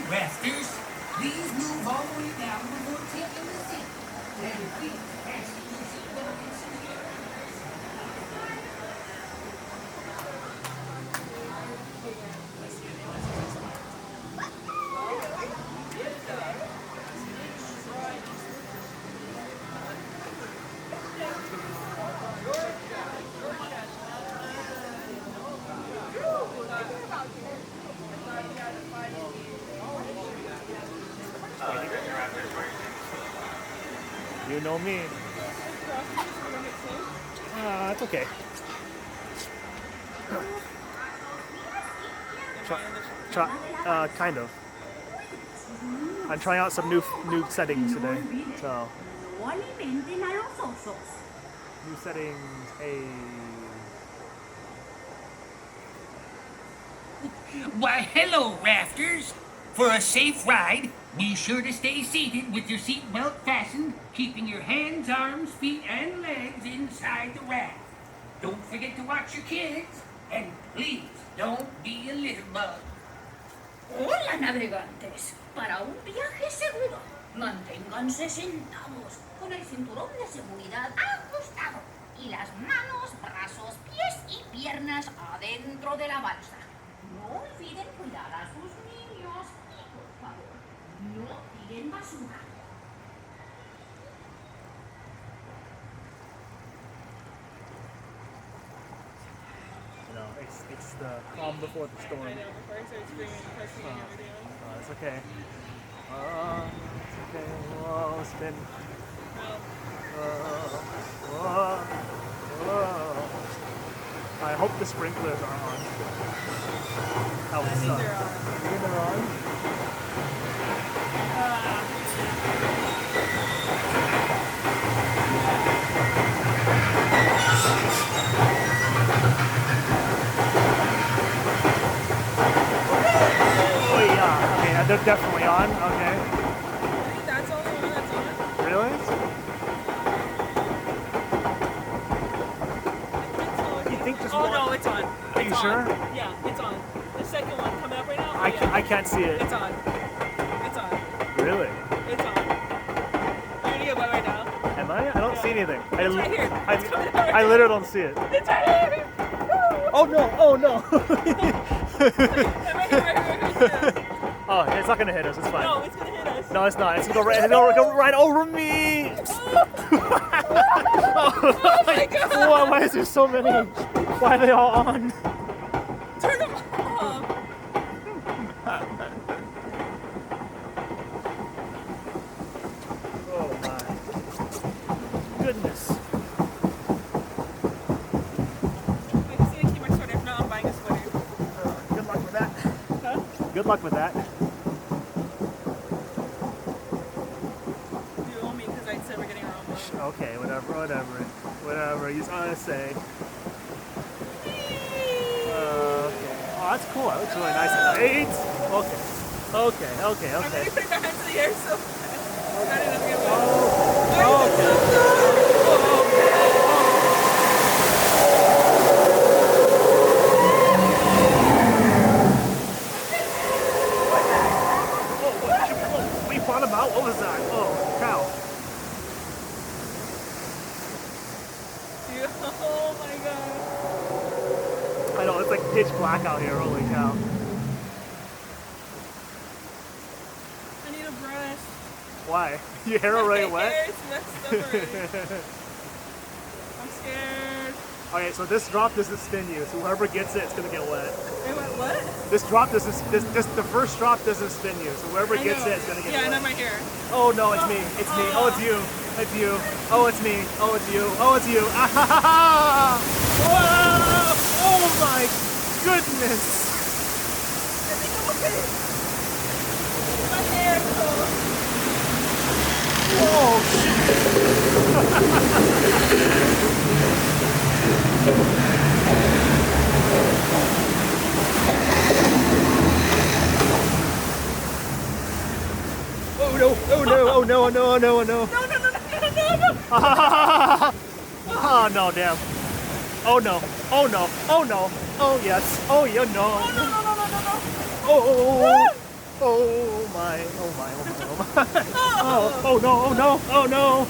Rafters, please move all the way down before taking the seat. And please fasten your seatbelt and secure. You know me. It's okay. Kind of. I'm trying out some new settings today. So. New settings. Hey. Why, hello, Rafters. For a safe ride, be sure to stay seated with your seatbelt fastened, keeping your hands, arms, feet, and legs inside the raft. Don't forget to watch your kids, and please don't be a litter bug. Hola, navegantes. Para un viaje seguro, manténganse sentados con el cinturón de seguridad ajustado y las manos, brazos, pies y piernas adentro de la balsa. No olviden cuidar a sus niños y, por favor, no tiren basura. You know, it's the calm before the storm. I know, before I started screaming and cussing and everything else. It's okay. It's okay. Whoa, spin. Whoa. I hope the sprinklers are on. That would suck. They're on. You think they're on? Oh yeah. Okay, they're definitely on. Okay. I think that's the only one that's on. Really? You think just Oh one? no, it's on. Are you sure? Yeah, it's on. The second one coming up right now? I can't see it. It's on. It's on. Really? It's on. Are you gonna get wet right now? Am I? I don't see anything. It's right here. It's coming out right I literally don't see it. It's right here. Oh no! Oh no! Right here. Oh, it's not gonna hit us. It's fine. No, it's gonna hit us. No, it's not. It's gonna go right. It's gonna go right over me. Oh my god! Why is there so many? Why are they all on? Turn them off. Oh my goodness! I just need to keep my sweater. If not, I'm buying a sweater. Good luck with that. Huh? Good luck with that. You owe me because I said we're getting our own boat. Okay, whatever. You just want to say. Okay. Oh, that's cool. That looks really nice at night. Okay. I'm already putting my hands in the air so fast. I didn't know you We fought about? What was that? Oh, cow. Oh my god. I know, it's like pitch black out here. Holy cow. I need a brush. Why? Your hair already My wet? hair is messed up already. I'm scared. Okay, so this drop doesn't spin you, so whoever gets it, it's gonna get wet. Wait, what? This drop doesn't, the first drop doesn't spin you, so whoever I gets know. it is gonna get Yeah, wet. I know my hair. Oh no, it's me, it's me, oh it's you, it's you, oh it's me, oh it's you, oh it's you, ah ha ha ha! Whoa! Oh my goodness! I think I'm okay. My hair is cold. Whoa! Oh no! Oh no! Oh no! Oh no! Oh no! Oh no! No. Oh no! Damn! Oh no! Oh no! Oh no! Oh yes! Oh yeah! No! No. Oh! Oh my, oh my, oh my, oh my. Oh no, oh no, oh no.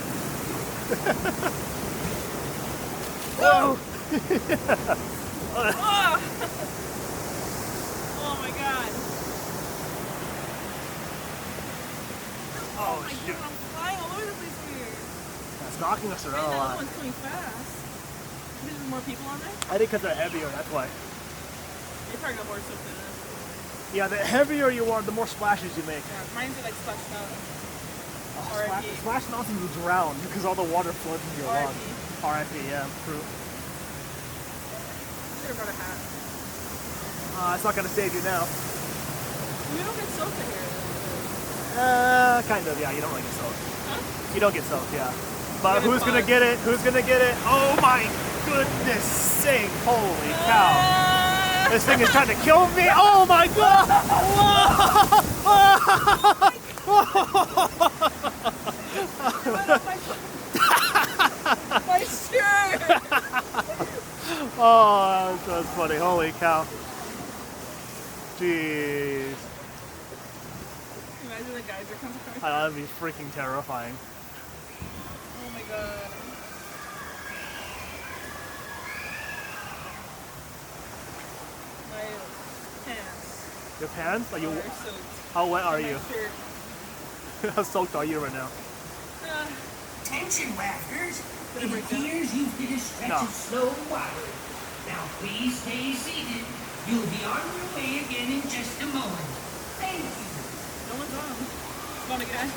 Whoa. Oh. Oh my god. Oh my shoot. god, I'm flying all over the place here. That's knocking us Man, around a that lot. one's coming fast. There's more people on there? I think because they're heavier, that's why. They probably got more stuff than us. Yeah, the heavier you are, the more splashes you make. Yeah, mine's are like splashed out. Splash mountain, you drown because all the water floods into your lungs. RIP, yeah, true. Should have brought a hat. It's not gonna save you now. You don't get soaked in here. Kind of, yeah, you don't really get soaked. Huh? You don't get soaked, yeah. But Get it who's gonna fun. get it? Who's gonna get it? Oh my goodness sake, holy cow. This thing is trying to kill me. Oh my god! My shirt! Oh, that's funny. Holy cow. Jeez. Imagine the geyser comes across. That'd be freaking terrifying. Oh my god. My pants Your pants? Are you? are soaked. How wet are And my you? shirt. How soaked are you right now? Attention, rafters. Did it It break down? appears you've hit a stretch No. of slow water. Now please stay seated. You'll be on your way again in just a moment. Thank you. No one's on. Want a guy?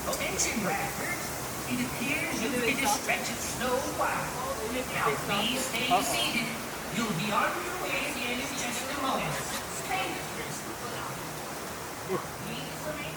Attention, rafters. It appears you've hit a stretch of slow water. Now please stay seated. You'll be on your way again in just a moment. Thank you. Please remain